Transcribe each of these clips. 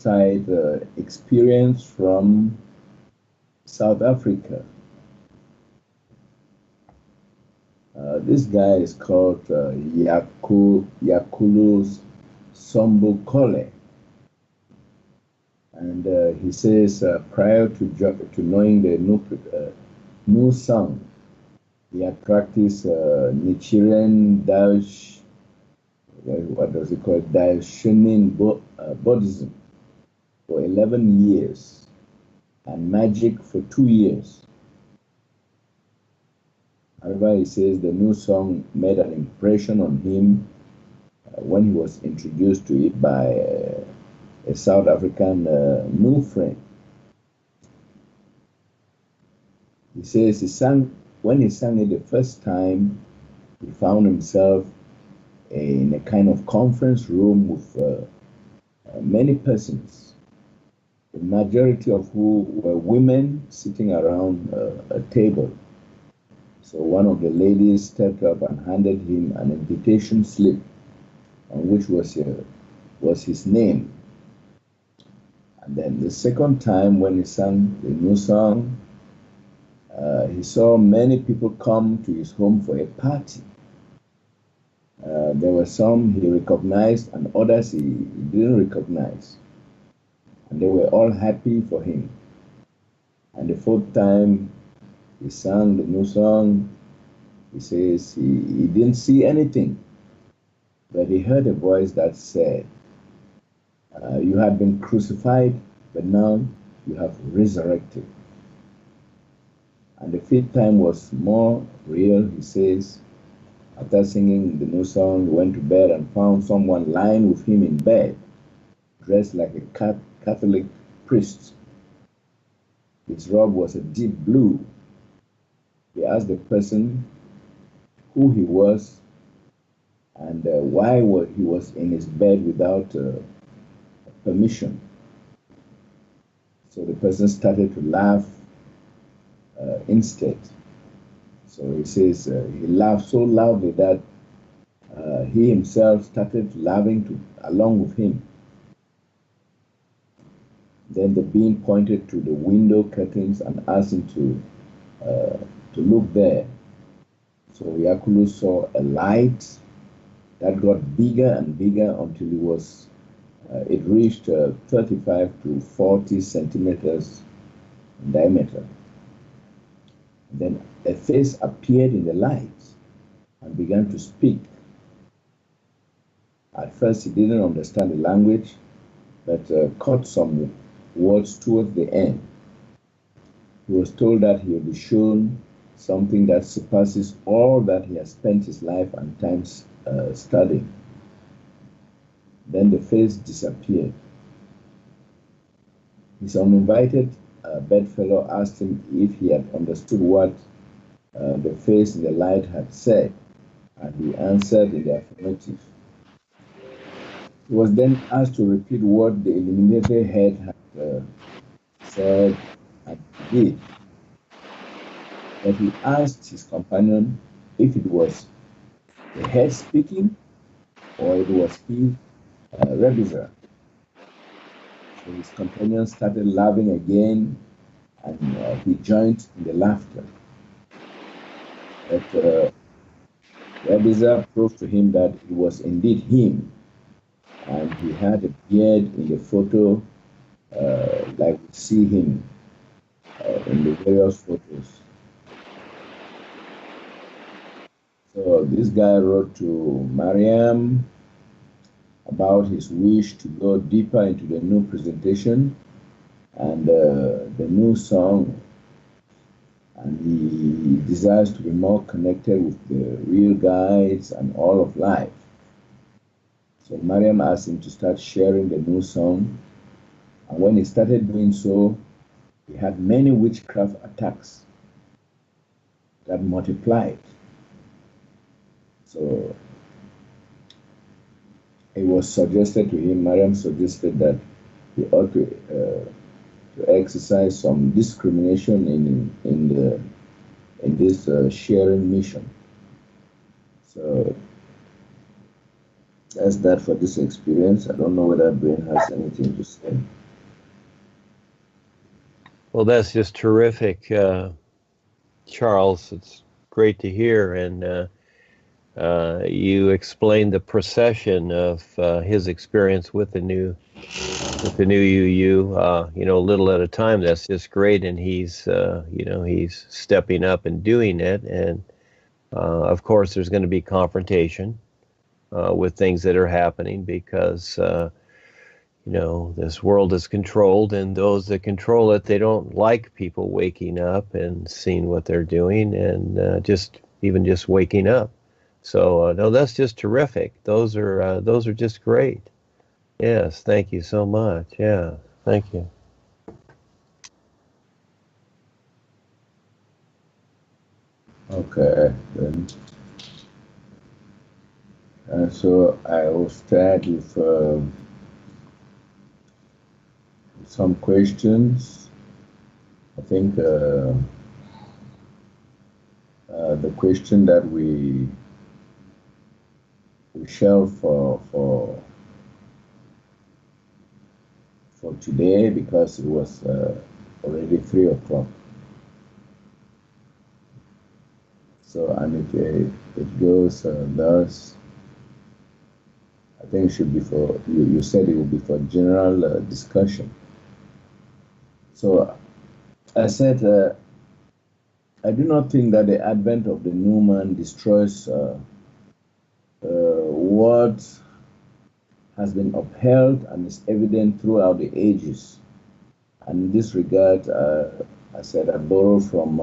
suicide experience from South Africa. This guy is called Yakulu Sombukole. And he says prior to knowing the new song, he had practiced Nichiren Daosh, what does it call, Daishonin Buddhism for 11 years and magic for 2 years. However, he says the new song made an impression on him when he was introduced to it by a South African nufriend. He says when he sang it the first time, he found himself in a kind of conference room with many persons, the majority of who were women sitting around a table. So one of the ladies stepped up and handed him an invitation slip on which was his name. And then the second time when he sang the new song, he saw many people come to his home for a party. There were some he recognized and others he didn't recognize. And they were all happy for him. And the fourth time he sang the new song, he says he didn't see anything, but he heard a voice that said, you have been crucified, but now you have resurrected. And the fifth time was more real. He says, after singing the new song, he went to bed and found someone lying with him in bed, dressed like a Catholic priest. His robe was a deep blue. He asked the person who he was and why he was in his bed without permission. So the person started to laugh instead. So he says he laughed so loudly that he himself started laughing along with him. Then the being pointed to the window curtains and asked him to look there. So Yakulu saw a light that got bigger and bigger until it reached 35 to 40 centimeters in diameter. And then a face appeared in the light and began to speak. At first he didn't understand the language, but caught some words towards the end. He was told that he would be shown something that surpasses all that he has spent his life and time studying. Then the face disappeared. His uninvited bedfellow asked him if he had understood what the face in the light had said, and he answered in the affirmative. He was then asked to repeat what the illuminated head had said and he did. But he asked his companion if it was the head speaking or it was he, Rebizra. So his companion started laughing again and he joined in the laughter. But Rebizra proved to him that it was indeed him, and he had a beard in the photo like we see him in the various photos. So this guy wrote to Mariam about his wish to go deeper into the new presentation and the new song, and he desires to be more connected with the real guides and all of life. So Mariam asked him to start sharing the new song, and when he started doing so, he had many witchcraft attacks that multiplied. So it was suggested to him, Mariam suggested that he ought to exercise some discrimination in this sharing mission. So that's that for this experience. I don't know whether Duane has anything to say. Well, that's just terrific, Charles. It's great to hear, and you explained the procession of his experience with the new UU. A little at a time. That's just great, and he's stepping up and doing it. And of course, there's going to be confrontation with things that are happening because. This world is controlled, and those that control it, they don't like people waking up and seeing what they're doing, and just waking up. So no, that's just terrific. Those are just great. Yes, thank you so much. Yeah, thank you. Okay, then. So I will start with some questions. I think the question that we shelved for today because it was already 3 o'clock. So and it goes thus. I think it should be for you. You said it will be for general discussion. So I said I do not think that the advent of the new man destroys what has been upheld and is evident throughout the ages. And in this regard, I said I borrow from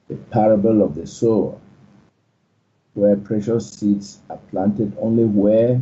the parable of the sower, where precious seeds are planted only where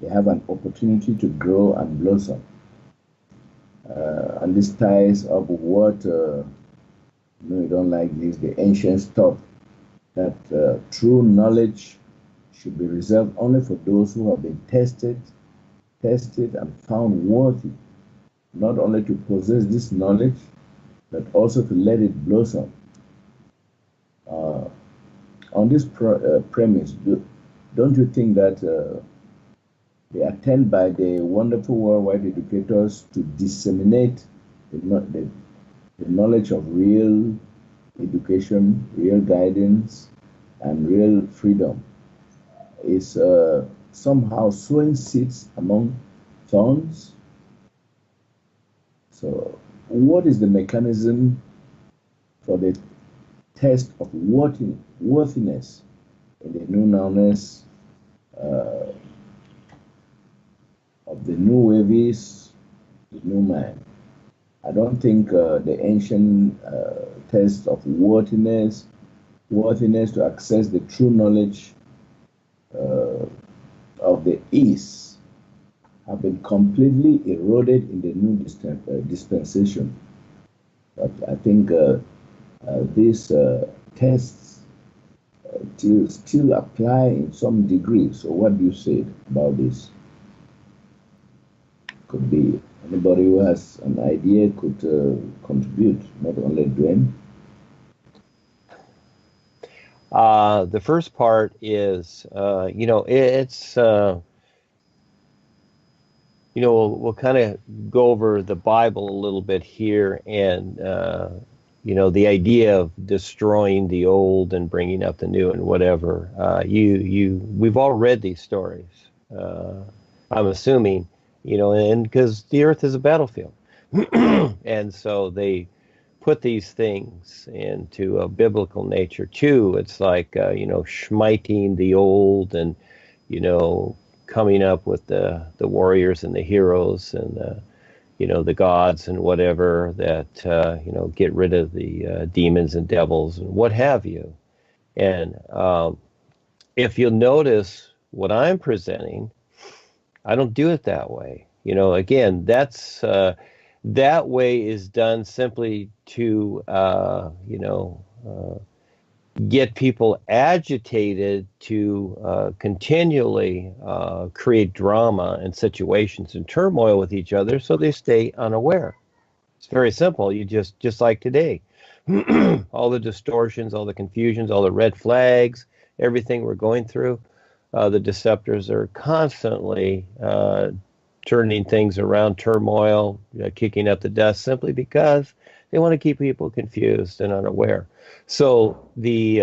they have an opportunity to grow and blossom. And this ties up with what, you don't like this, the ancients taught that true knowledge should be reserved only for those who have been tested and found worthy, not only to possess this knowledge, but also to let it blossom. On this premise, don't you think that the attempt by the wonderful worldwide educators to disseminate the knowledge of real education, real guidance, and real freedom is somehow sowing seeds among thorns? So, what is the mechanism for the test of worthiness in the new nowness of the new wavies, the new man? I don't think the ancient test of worthiness to access the true knowledge of the East have been completely eroded in the new dispensation. But I think these tests still apply in some degree. So what do you say about this? Could be anybody who has an idea could contribute, not only Duane. The first part is, it's, we'll kind of go over the Bible a little bit here, and the idea of destroying the old and bringing up the new and whatever. We've all read these stories. I'm assuming, and because the earth is a battlefield, and so they put these things into a biblical nature too. It's like smiting the old, and coming up with the warriors and the heroes and the gods and whatever that get rid of the demons and devils and what have you. And if you'll notice what I'm presenting, I don't do it that way. Again, that way is done simply to get people agitated to continually create drama and situations and turmoil with each other, so they stay unaware. It's very simple. You just like today, all the distortions, all the confusions, all the red flags, everything we're going through. The deceptors are constantly turning things around, turmoil, kicking up the dust, simply because They want to keep people confused and unaware. So the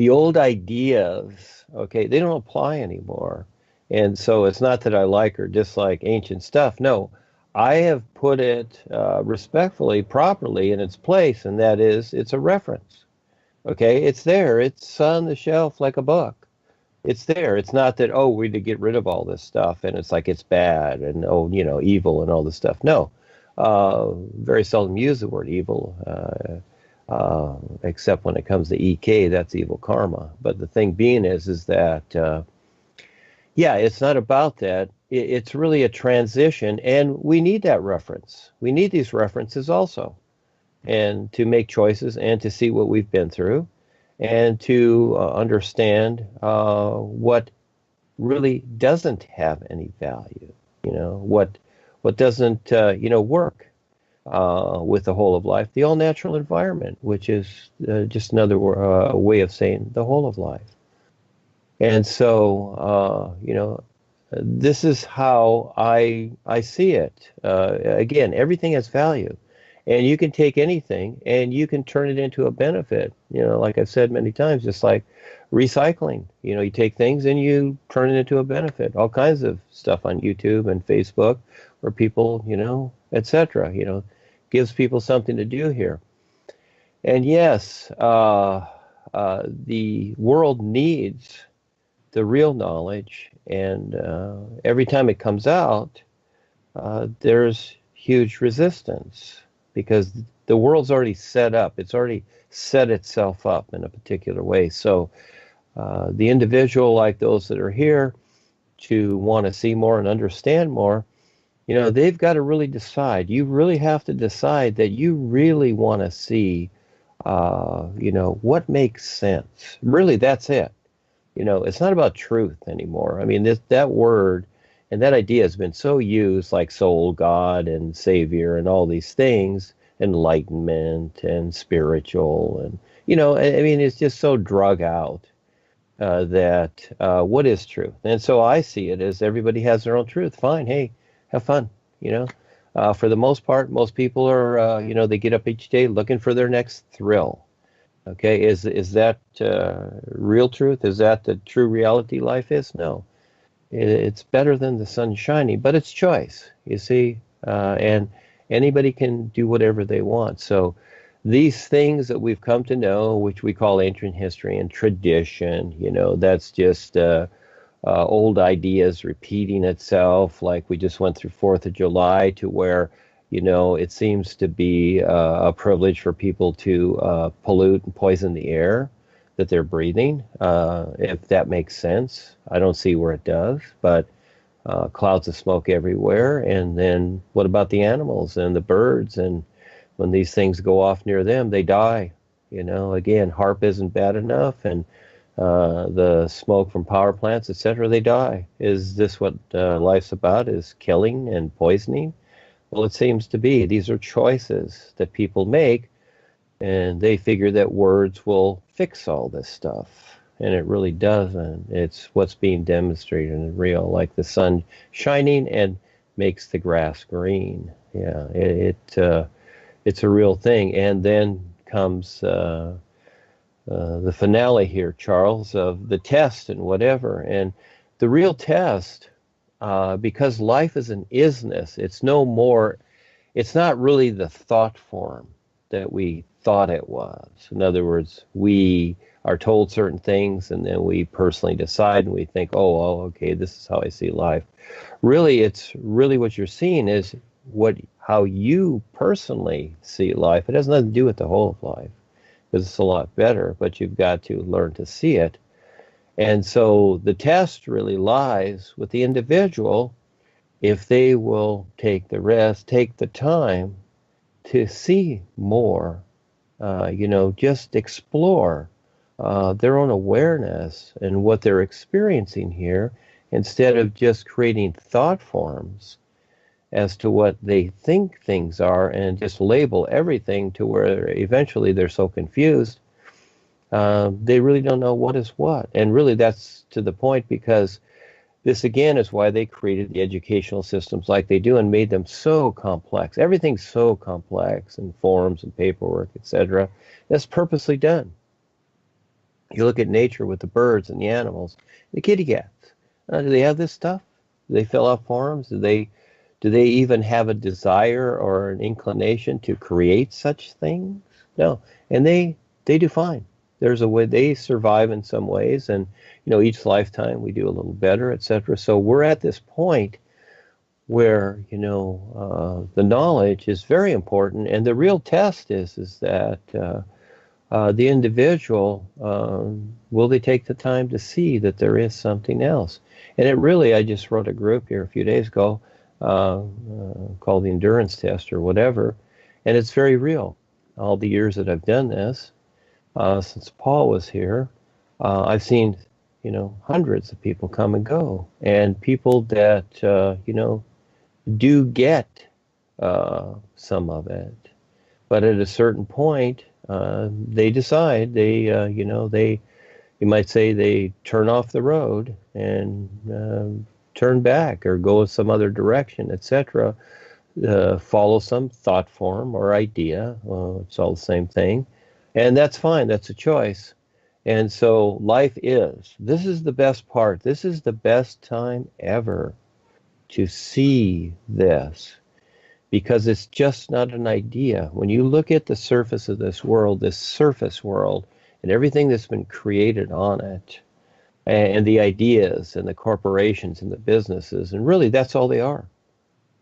old ideas, okay, they don't apply anymore. And so it's not that I like or dislike ancient stuff. No, I have put it respectfully, properly in its place, and that is it's a reference. Okay, it's there. It's on the shelf like a book. It's there. It's not that, oh, we need to get rid of all this stuff and it's like it's bad and, oh, evil and all this stuff. No, very seldom use the word evil. Except when it comes to EK, that's evil karma. But the thing being is that, yeah, it's not about that. It's really a transition, and we need that reference. We need these references also, and to make choices and to see what we've been through, and to understand what really doesn't have any value. What doesn't work with the whole of life, the all natural environment, which is just another way of saying the whole of life. And so, this is how I see it. Again, everything has value, and you can take anything and you can turn it into a benefit. Like I've said many times, just like recycling. You take things and you turn it into a benefit. All kinds of stuff on YouTube and Facebook, where people, etc. Gives people something to do here. And yes, the world needs the real knowledge, and every time it comes out, there's huge resistance because the world's already set up. It's already set itself up in a particular way. So the individual, like those that are here, to want to see more and understand more, they've got to really decide. You really have to decide that you really want to see, what makes sense. Really, that's it. It's not about truth anymore. I mean, that word and that idea has been so used, like soul, God, and Savior, and all these things, enlightenment and spiritual, and I mean, it's just so drug out that what is truth? And so I see it as everybody has their own truth. Fine, hey, have fun. For the most part, most people are, they get up each day looking for their next thrill. Okay, is that real truth? Is that the true reality life is? No. It's better than the sun shining, but it's choice, you see, and anybody can do whatever they want. So these things that we've come to know, which we call ancient history and tradition, that's just old ideas repeating itself, like we just went through 4th of July, to where it seems to be a privilege for people to pollute and poison the air that they're breathing. If that makes sense, I don't see where it does, but clouds of smoke everywhere. And then what about the animals and the birds? And when these things go off near them, they die. Again, HARP isn't bad enough, and the smoke from power plants, etc., they die. Is this what life's about, is killing and poisoning? Well, it seems to be. These are choices that people make, and they figure that words will fix all this stuff. And it really doesn't. It's what's being demonstrated and real, like the sun shining and makes the grass green. Yeah, it's a real thing. And then comes the finale here, Charles, of the test and whatever. And the real test, because life is an isness, it's not really the thought form that we thought it was. In other words, we are told certain things and then we personally decide and we think, oh, okay, this is how I see life. Really, it's really what you're seeing is how you personally see life. It has nothing to do with the whole of life, because it's a lot better, but you've got to learn to see it. And so the test really lies with the individual, if they will take the rest, take the time to see more, just explore their own awareness and what they're experiencing here, instead of just creating thought forms as to what they think things are and just label everything to where eventually they're so confused, they really don't know what is what. And really that's to the point, because This again is why they created the educational systems like they do and made them so complex. Everything's so complex and forms and paperwork, etc. That's purposely done. You look at nature with the birds and the animals, the kitty cats. Do they have this stuff? Do they fill out forms? Do they even have a desire or an inclination to create such things? No. And they do fine. There's a way they survive in some ways, and each lifetime we do a little better, etc. So we're at this point where the knowledge is very important, and the real test is that the individual, will they take the time to see that there is something else? And it really, I just wrote a group here a few days ago called the endurance test or whatever, and it's very real. All the years that I've done this, since Paul was here, I've seen, hundreds of people come and go, and people that, do get some of it. But at a certain point, they decide you might say they turn off the road and turn back or go some other direction, etc. Follow some thought form or idea. It's all the same thing. And that's fine. That's a choice. And so life is. This is the best part. This is the best time ever to see this, because it's just not an idea. When you look at the surface of this world, this surface world, and everything that's been created on it, and the ideas and the corporations and the businesses, and really that's all they are.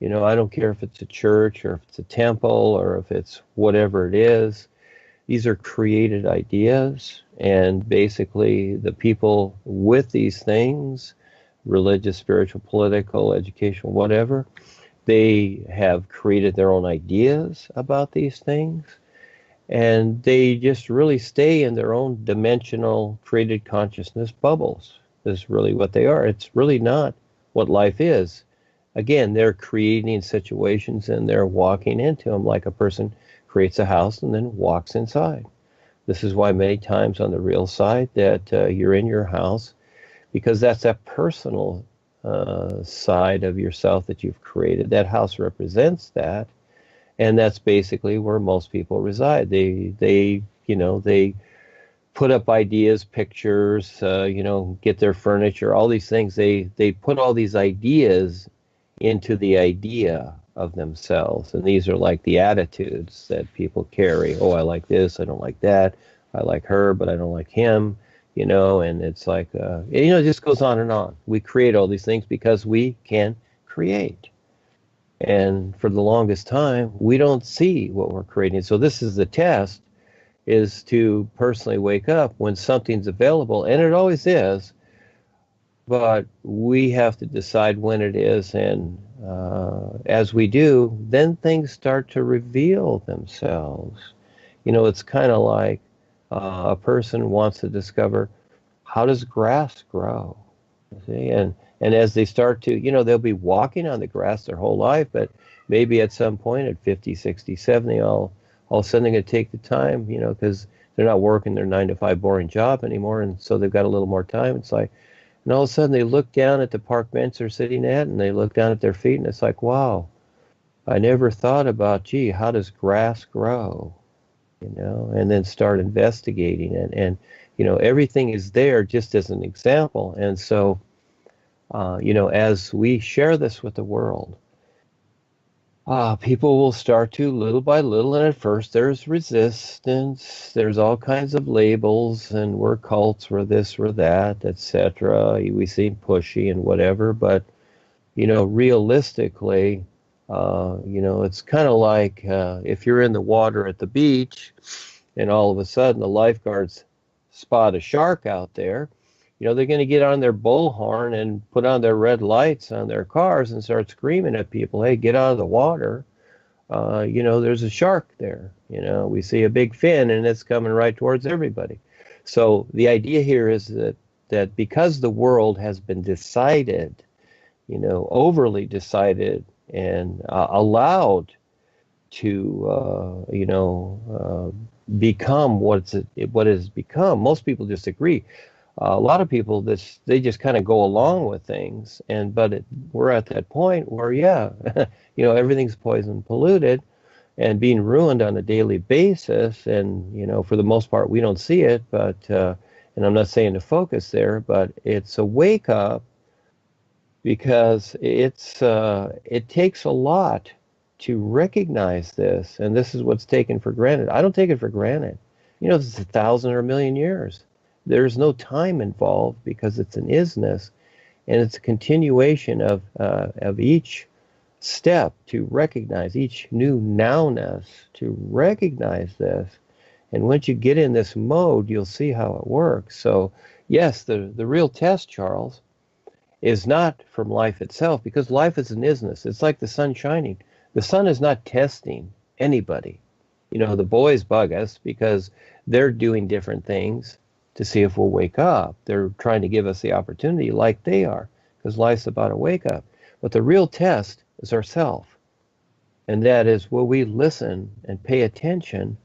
I don't care if it's a church or if it's a temple or if it's whatever it is. These are created ideas, and basically the people with these things, religious, spiritual, political, educational, whatever, they have created their own ideas about these things, and they just really stay in their own dimensional created consciousness bubbles is really what they are. It's really not what life is. Again, they're creating situations and they're walking into them like a person creates a house and then walks inside. This is why many times on the real side that you're in your house, because that's that personal side of yourself that you've created. That house represents that, and that's basically where most people reside. They put up ideas, pictures, get their furniture, all these things. They put all these ideas into the idea of themselves, and these are like the attitudes that people carry. Oh, I like this, I don't like that. I like her, but I don't like him. And it's like, it just goes on and on. We create all these things because we can create. And for the longest time, we don't see what we're creating. So this is the test, is to personally wake up when something's available, and it always is, but we have to decide when it is. And as we do, then things start to reveal themselves. It's kind of like, a person wants to discover, how does grass grow? See? And as they start to, they'll be walking on the grass their whole life, but maybe at some point at 50, 60, 70, all of a sudden they're going to take the time, because they're not working their 9-to-5 boring job anymore, and so they've got a little more time. It's like, and all of a sudden they look down at the park bench they're sitting at, and they look down at their feet, and it's like, wow, I never thought about, gee, how does grass grow? And then start investigating it. And everything is there just as an example. And so, as we share this with the world, people will start to, little by little, and at first there's resistance, there's all kinds of labels, and we're cults, we're this, we're that, etc. We seem pushy and whatever, but, realistically, it's kind of like if you're in the water at the beach and all of a sudden the lifeguards spot a shark out there, they're going to get on their bullhorn and put on their red lights on their cars and start screaming at people, hey, get out of the water. There's a shark there. We see a big fin and it's coming right towards everybody. So the idea here is that because the world has been decided, overly decided, and allowed to, become what it has become. Most people just agree. A lot of people, they just kind of go along with things, but we're at that point where, yeah, everything's poison polluted and being ruined on a daily basis, and for the most part we don't see it, but and I'm not saying to focus there, but it's a wake up, because it takes a lot to recognize this, and this is what's taken for granted. I don't take it for granted. This is 1,000 or a million years. There's no time involved because it's an isness, and it's a continuation of each step to recognize, each new nowness to recognize this. And once you get in this mode, you'll see how it works. So yes, the real test, Charles, is not from life itself, because life is an isness. It's like the sun shining. The sun is not testing anybody. The boys bug us because they're doing different things to see if we'll wake up. They're trying to give us the opportunity like they are, because life's about a wake up. But the real test is ourself. And that is, will we listen and pay attention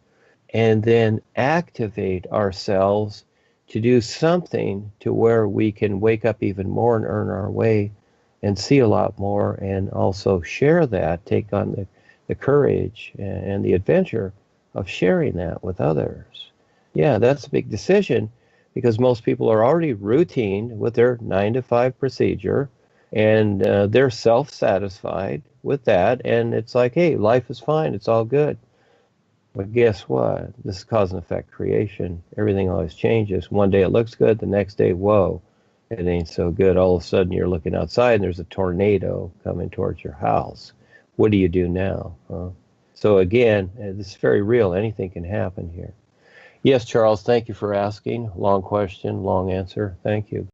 and then activate ourselves to do something to where we can wake up even more and earn our way and see a lot more, and also share that, take on the courage and the adventure of sharing that with others. Yeah, that's a big decision, because most people are already routine with their 9 to 5 procedure, and they're self-satisfied with that, and it's like, hey, life is fine, it's all good. But guess what? This is cause and effect creation. Everything always changes. One day it looks good, the next day, whoa, it ain't so good. All of a sudden you're looking outside and there's a tornado coming towards your house. What do you do now? So again, this is very real. Anything can happen here. Yes, Charles, thank you for asking. Long question, long answer. Thank you.